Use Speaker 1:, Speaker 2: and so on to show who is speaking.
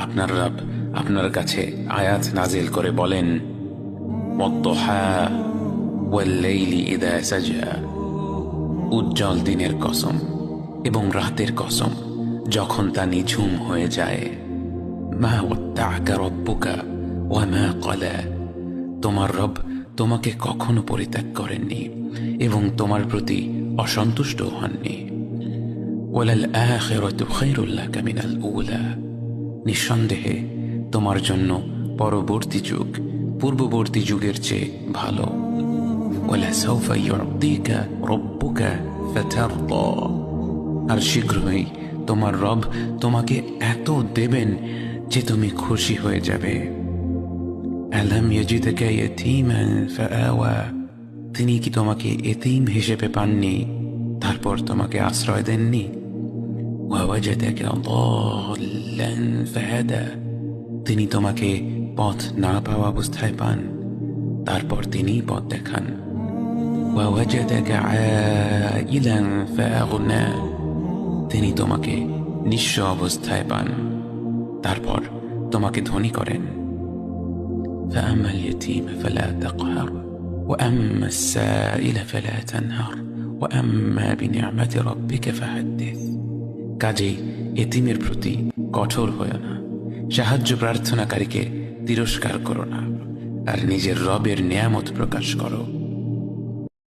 Speaker 1: আপনার রব আপনার কাছে আয়াত নাজিল করে বলেন, ওয়াদ-দুহা ওয়াল-লাইলি ইযা সাজা, উজ্জ্বল দিনের কসম এবং রাতের কসম যখন তা নিঝুম হয়ে যায়। মা ওয়াদ্দা'আকা রাব্বুকা ওয়া মা ক্বালা, তোমার রব তোমাকে কখনো পরিত্যাগ করেননি এবং তোমার প্রতি অসন্তুষ্ট হননি। ওয়ালাল আখিরাতু খায়রুল লাকা মিনাল উলা, নিঃসন্দেহে তোমার জন্য পরবর্তী যুগ পূর্ববর্তী যুগের চেয়ে ভালো। ওয়ালা সাওফা ইউ'তিকা রাব্বুকা ফাতারদা, আর শীঘ্রই তোমার রব তোমাকে এত দেবেন যে তুমি খুশি হয়ে যাবে। আলাম ইয়াজিদকা ইয়াতীমান ফাআওয়া, তিনি কি তোমাকে এতিম হিসেবে পাননি তারপর তোমাকে আশ্রয় দেননি? ওয়াওয়াজাদাকা দাল্লান ফাহাদা, তিনি তোমাকে পথ না পাওয়া অবস্থায় পান তারপর তিনিই পথ দেখান। ওয়াওয়াজাদাকা আইলান ফাআগনা, তিনি তোমাকে নিঃস্ব অবস্থায় পান তারপর তোমাকে ধনী করেন। فأما اليتيم فلا تقهر وأما السائل فلا تنهر وأما بنعمة ربك فحدث, কাজেই এতিমের প্রতি কঠোর হয়ো না, সাহায্য প্রার্থনাকারীকে তিরস্কার করো না, আর নিজের রবের নিয়ামত প্রকাশ করো।